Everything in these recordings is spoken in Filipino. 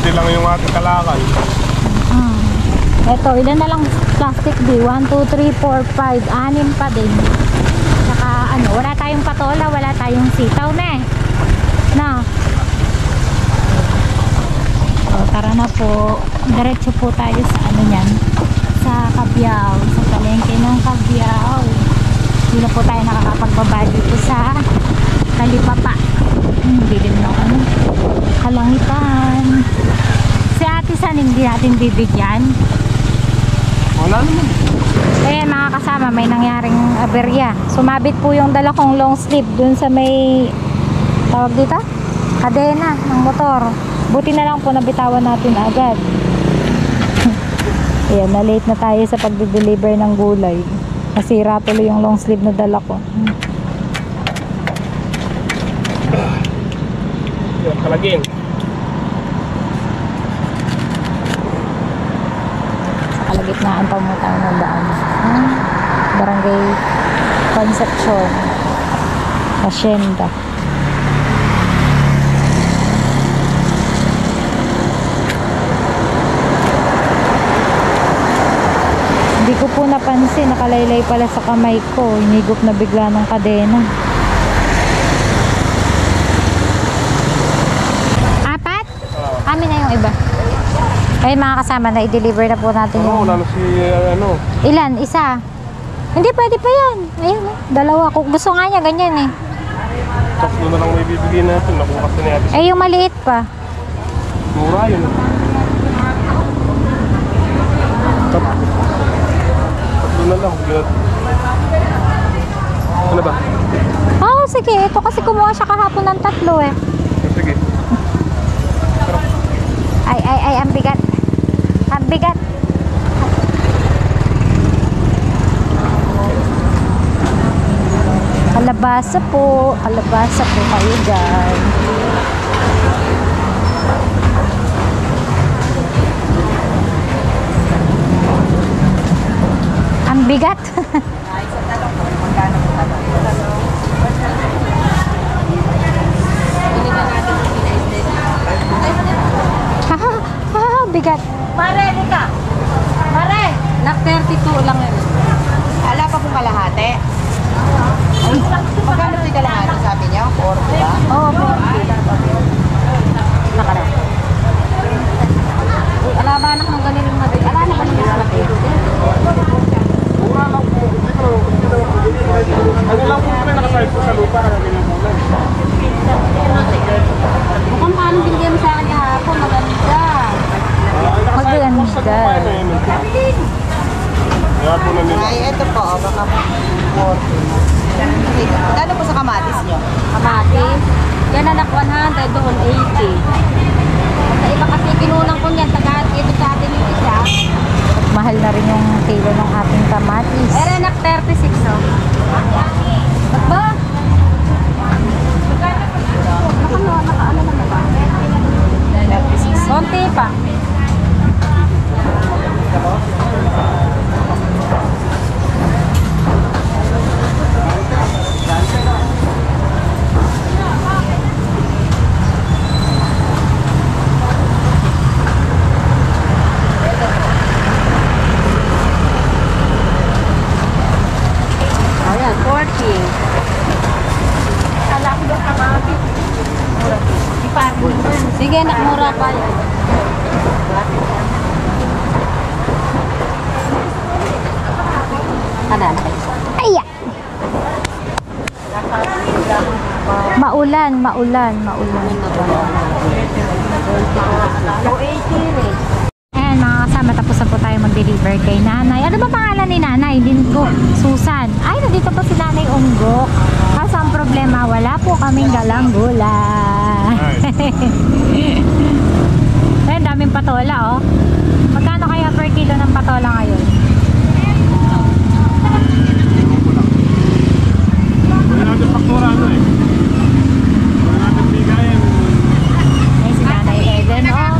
konti lang yung ating kalakal. Ito, ilan na lang plastic di? 1, 2, 3, 4, 5, 6 pa din. Saka ano, wala tayong patola, wala tayong sitaw na eh. Na. So, tara na po. Diretso po tayo sa ano yan. Sa Cabiao. Sa palengke ng Cabiao. Hindi na po tayo nakakapagbaba dito sa Talipapa. Bilim ng ano. Kalangitan. Si Ate San hindi natin bibigyan. Wala naman. Ayan mga kasama, may nangyaring aberya. Sumabit po yung dala kong long sleeve dun sa may tawag dito? Kadena ng motor. Buti na lang po nabitawan natin agad. Ayan, na-late na tayo sa pagde-deliver ng gulay. Nasira tuloy yung long sleeve na dala ko. Yung kalagin. Sa kalagitnaan pa mo tayo ng daan. Barangay Concepcion. Hacienda. Hindi ko po napansin, nakalaylay pala sa kamay ko. Hinigop na bigla ng kadena. Apat? Amin na yung iba. Ay mga kasama, na i-deliver na po natin yung... Wala na si ano. Ilan? Isa? Hindi, pwede pa yan. Ayun, dalawa. Kung gusto nga niya, ganyan eh. Tatlo na lang may bibigyan natin. Nakuha kasi ni Ate. Ay, yung maliit pa. Mura yun. Tatlo na lang. Ano ba? Oo, sige. Ito kasi kumuha siya kahapon ng 3 eh. Sige. Ay, ang bigat. Ang bigat. Kalabasa po. Kalabasa po kayo dyan. Ang bigat. Bigat. Mare, Lika. Mare. Nak 32 lang yun. Ala pa kung kalahati. Ay, magkano ito kalahati sabi niya? 40 ba? Oo, 40. Nakara. Ala ba anak ng galing na rin? Ala na ba niya sa lahat? Mura lang po. Ano lang po kami nakasahit po sa lupa. Mukhang paano binigyan mo sa akin kahapon? Maganda. Maganda. Kaya po na nila. Ay, ito po. Baka 40. Dalo po sa kamatis nyo? Kamatis? Yan anak 100, doon 80. Sa iba kasi kinulang ko niyan, tagaan ito sa atin yung isa. Mahal na rin yung kilo ng ating kamatis. Pero anak 36, no? Ba't ba? Nakaano naman ba? 36. Konti pa. Ayan, 40. Kala ko daw kamati. Sige, anak, mura pa yan. Kanan. Aya! Maulan, maulan, maulan. Ayan mga kasama, tapos na po tayo mag-deliver kay nanay. Ano ba pangalan ni nanay? Linggo, Susan. Ay, nandito po si nanay Unggok. Kaso ang problema, wala po kaming galanggula. Ayan, daming patola oh. Magkano kaya per kilo ng patola ngayon? Wala natin faktura ano eh. Wala natin bigayan. Ay, si nanay Eden oh.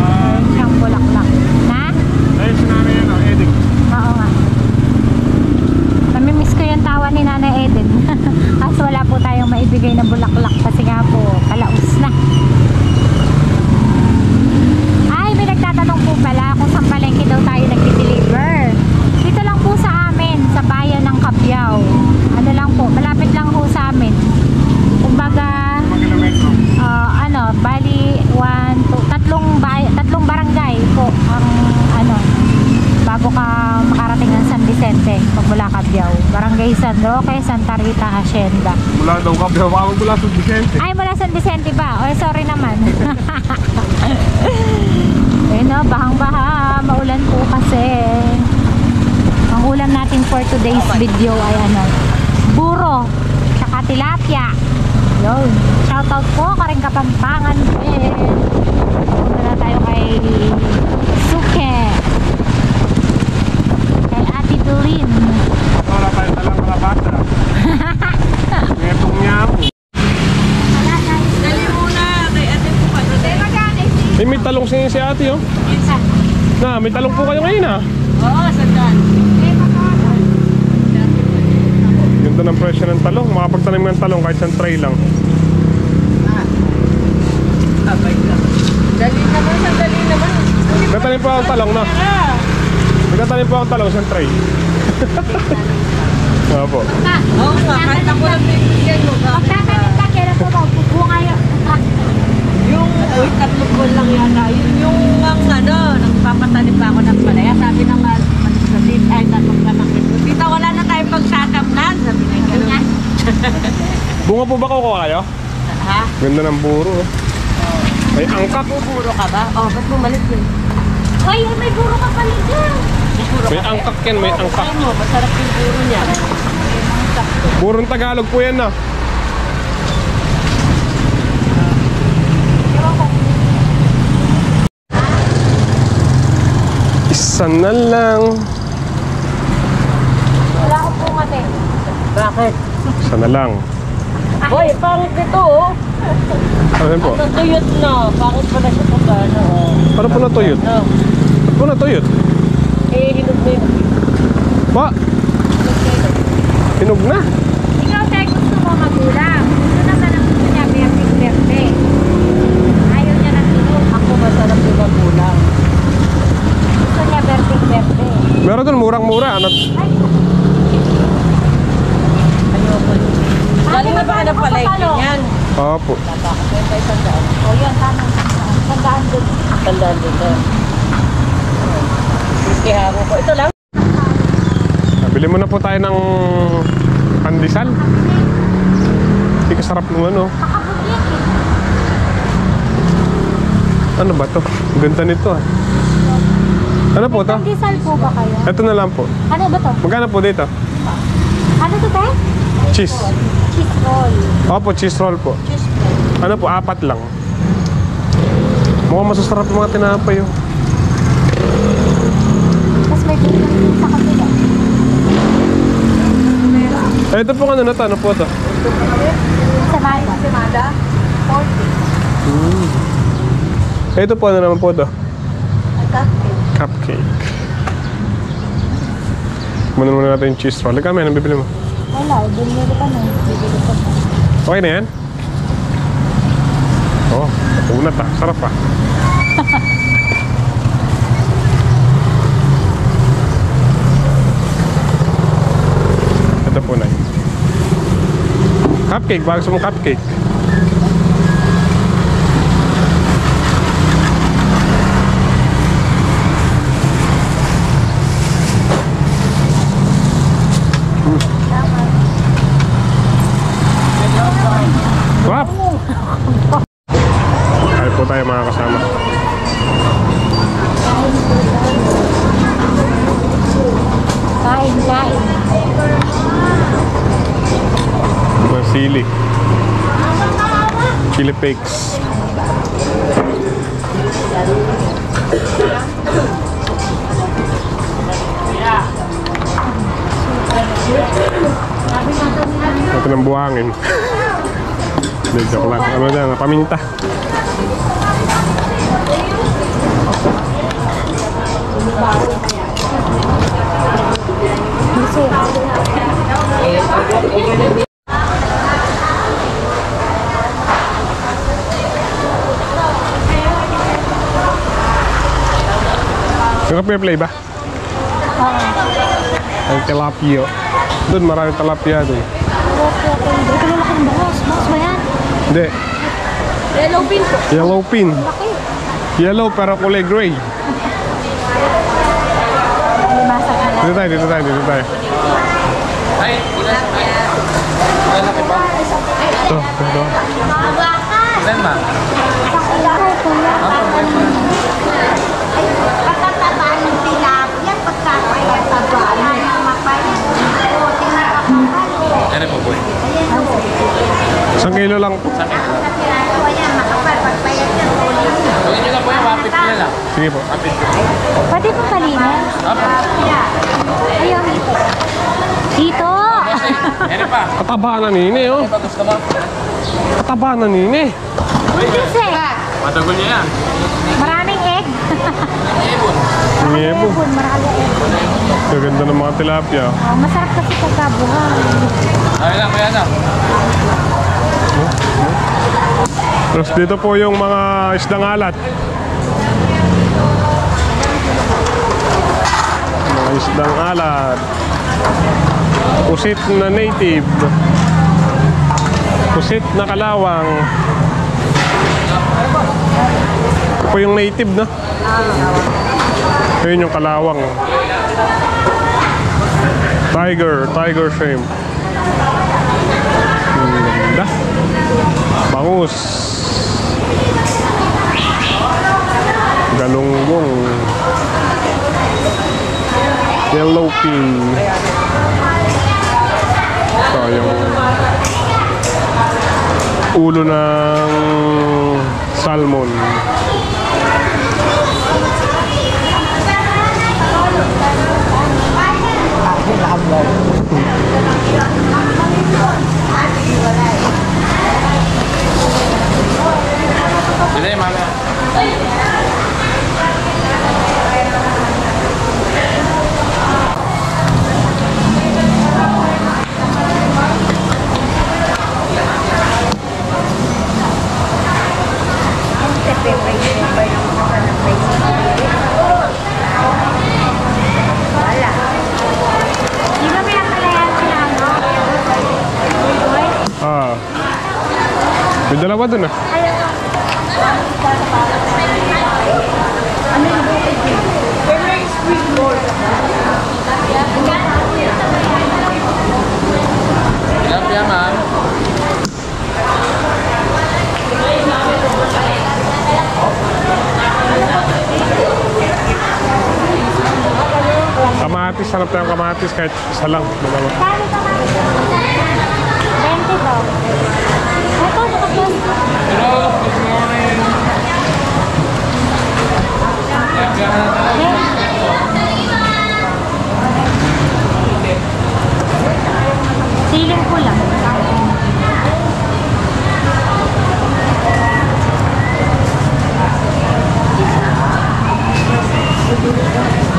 Ayun siyang bulaklak. Na? Ayun si nanay yan oh, Eding. Oo nga. Namimiss ko yung tawa ni nanay Eden. Kaso wala po tayong maibigay na bulaklak kasi nga po, kalaos na. pala kung saan palengke daw tayo nag-deliver. Dito lang po sa amin, sa bayan ng Cabiao. Ano lang po, malapit lang po sa amin. Kumbaga, bali, tatlong barangay po ang bago ka makarating ng San Vicente pag mula Cabiao. Barangay San Roque, Santa Rita, Hacienda. Mula daw Cabiao, mula San Vicente. Ay, mula San Vicente ba? Oh, sorry naman. Bahang-baha, maulan po kasi. Ang ulam natin for today's video ay buro, tsaka tilapia. Yun. Shoutout po, Karing Kapampangan din. Punta na tayo kay Suke. Kay Ate Doreen. Wala tayo talang mga bata. Ngayong niya ako. Dali muna kay ate po pa. Eh, may talong si ate, oh. Na, may talong po kayo ngayon, ah. Oo, sandal. Ganda ng presyo ng talong. Makapagtanim ng talong kahit isang tray lang. Abay lang. Dali naman, sandali naman. Nagtanim po ang talong, na. Nagtanim po ang talong isang tray. Nga po. Oo nga, kahit ako lang bibigyan mo. Magtatanim ka, kailan po ba? Bunga yun. Yung, tatlong buwan lang yata. Yung nagpapatanim pa ako ng palaya. Sabi ng magsasit, ay tatlong pamangkin ko. Tita, wala na tayong pagsasamnan. Sabi na gano'n. Bunga po ba kukuha kayo? Ha? Ganda ng buro, oh. May angkat. Buburo ka ba? Oh, ba't bumalit yun? Ay, may buro ka pala dyan. May angkat yan, may angkat. Ano, masarap yung buro niya. Burong Tagalog po yan, na. Isa na lang. Wala akong bunga din. Bakit? Isa na lang. Hoy, pangit nito oh. Ano po? Natuyot na. Pangit pa na siya kung gano'n oh. Paano po natuyot? No. Paano po natuyot? Hinog na yun. Ba? Hinog na. Ikaw, tayo gusto mo magulang. Gusto naman ang gusto niya, berte. Ayaw niya ng hinog. Ako masarap yung magulang. Gusto niya berte. Meron doon murang-mura. Ayoko. Galing na ba ka ng palengke yan? Opo. Bakit may pa isang daan? O yan, tama. Tandaan doon. Tandaan dito. Kaya ako po. Ito lang. Bili mo na po tayo ng pandesal. Hindi kasarap nung ano. Ano ba to? Ganda nito, ah. Ano po to? Pandesal po ba kayo? Ito na lang po. Ano ba to? Magkano po dito? Ano to, te? Cheese. Cheese roll. Opo, cheese roll po. Ano po? 4 lang. Mukhang masasarap yung mga tinapay, oh. Tapos may bigyan din sa kapila. Ito po ano na to? Ano po to? Semada. 40. Ito po ano naman po to? Cupcake. Cupcake. Muna muna natin yung cheese roll. Kami, anong bibili mo? Wala, bumili ka na. Bibili ka na. Okay na yan? Oo, unat ah. Sarap ah. Ito po na yun. Cupcake, bago sa mong cupcake. Wap! Kahit po tayo mga kasama. Kain. Mga sili. Chili flakes. Ito ng buhangin. Hindi, joke lang. Ano dyan? Paminta. Naka-play ba? Oo. Ang tilapia. Doon maraming tilapia doon. Hindi ko lalaking bahos. Bahos ba yan? Hindi. Yellow pin po. Yellow pin. Laki. Yellow pero kulay gray. Limasag na lang. Dito tayo. Ay, ilan? Ilan laki ba? Ito. Ilan ma? Pagkatabaan ng tilapia, pagkakatabaan ng mapaya. O, tinapakapan. Ano po po? 1 kilo lang po. Sa akin. Ayan, makapal. Pagpayat yan, ulit. Gawin nyo lang po yung mapit na lang. Sige po. Mapit. Pwede po palinis. Apo. Ayaw. Dito! Ano pa? Kataba na nini oh. Ano pa gusto mo? Kataba na nini. Buntis eh. Matagol niya yan. Maraming egg. Ibon. Ngebo. Maraming egg. Gaganda ng mga tilapia. Oh, masarap kasi pagkabuhay. Ay lang, kuya na. Tapos dito po yung mga isdang alat. Mga isdang alat. Pusit na native. Pusit na kalawang. Ito po yung native na. Ayun yung kalawang. Tiger shrimp. Ganda. Bangus. Galunggong. Yellow pin. Ito yung ulo ng salmon. Hindi, mami. Di ba pinapalayan sila, no? Ah. May dalawa dun ah. Tilapia, ma'am. Kamatis, hanap tayong kamatis kahit isa lang. Dalawa. Kano ka ba? 20 daw. Ito, nakapos. Hello, good morning. Siling ko lang.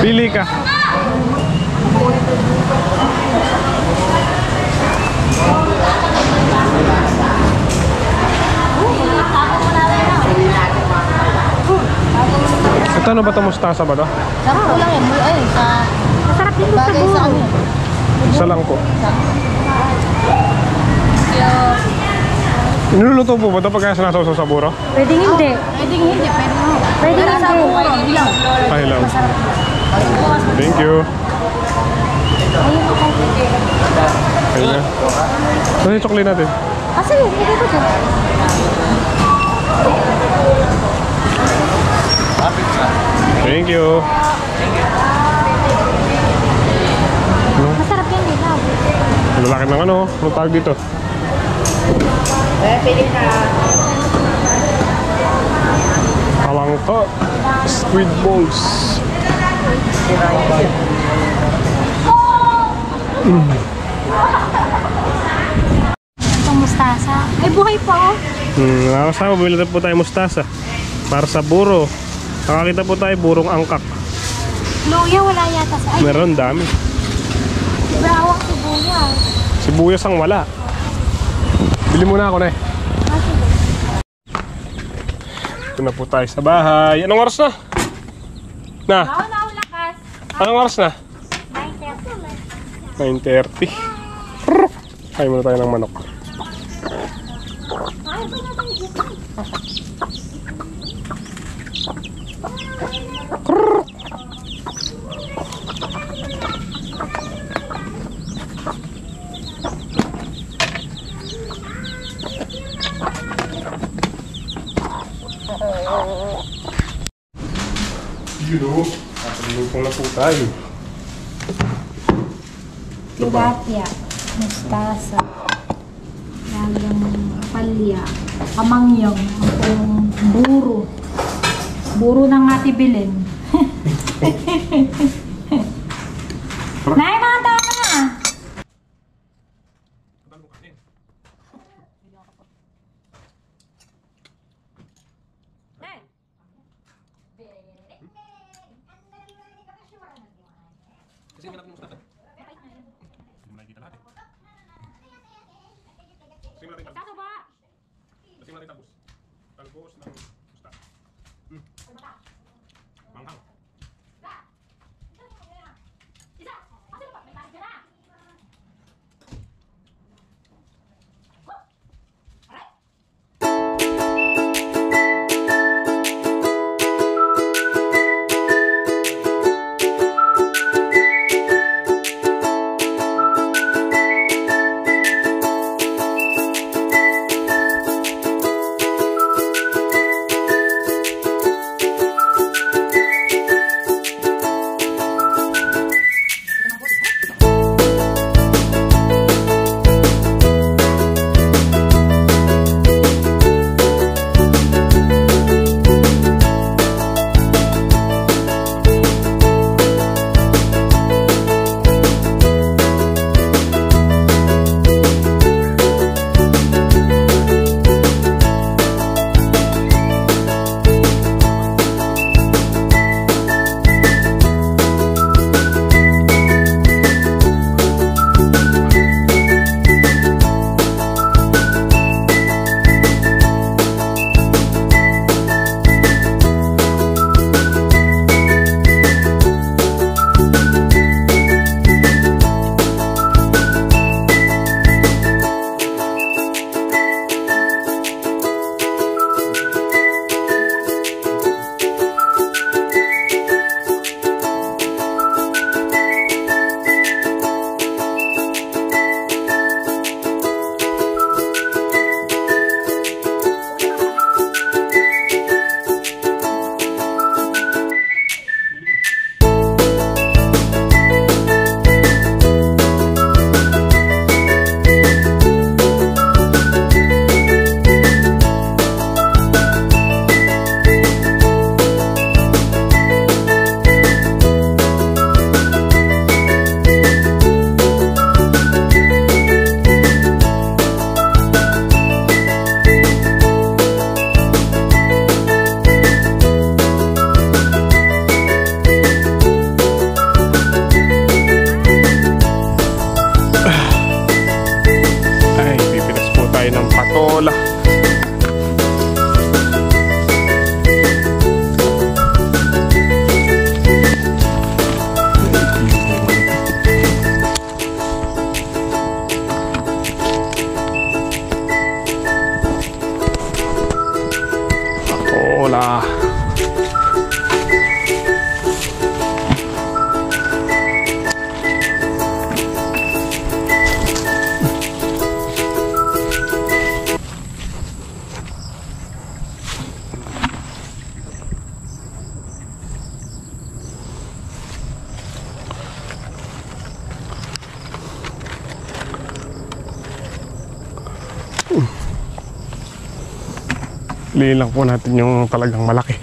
Pili ka. Ito ano ba ito? Mustasa ba ito? Sarap ko lang yan. Ay, sa Masarap din sa bagay sa bulo. ano. Isa lang po. Kaya, Niluluto po ba ito pagka sinasaw sa buro? Pwedeng hindi. pwedeng hindi, pwedeng mo. Pwedeng Sa hindi. buwan, hindi lang. Ay lang. Thank you. Ayun ako. Ayun na. Ito yung chocolate natin. Ah, sige. Lagay ko dyan. Mapit na. Thank you. Masarap yan din. Lalaki ng ano? Ano tawag dito? Palangka. Squid balls. Itong mustasa. Ay, buhay pa oh. Nakakasama, bumili na po tayo mustasa. Para sa buro. Nakakita po tayo burong angkak. Luya, wala yata sa... Ay, Meron dami. brawang sibuyas. Sibuyas ang wala. Bili muna ako na eh. Ah, sige. Ito na po tayo sa bahay. Anong oras na? Na? Wala. Anong oras na? 9:30. Kain muna tayo ng manok. Yun o, nakalupong na po tayo. Tilapia, mustasa, lagang palya, kamangyong, ang buro. Buro ng Ate Belen. Nay, mga tama na! Kasing natin talbos. Talbos ng musta. Manghang. Patola. Patola. Piliin lang po natin yung talagang malaki.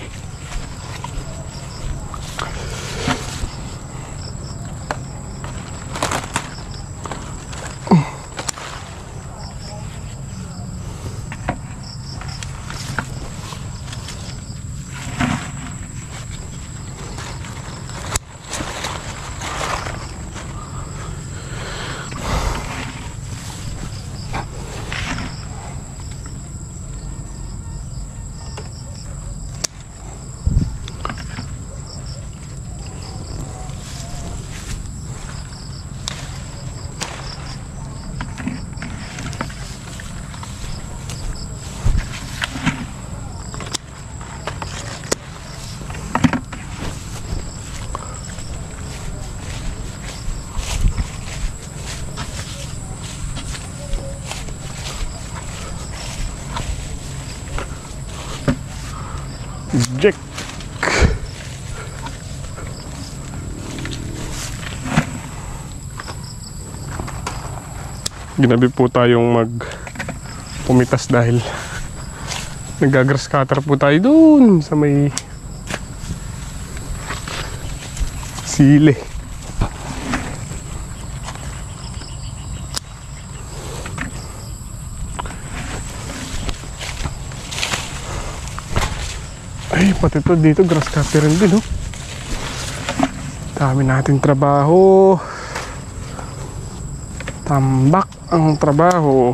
Jack. Ginabi po tayong pumitas dahil nagagrass cutter po tayo dun sa may sili. Ay, pati to dito grass cutter rin din, oh. Dami nating trabaho. Tambak ang trabaho.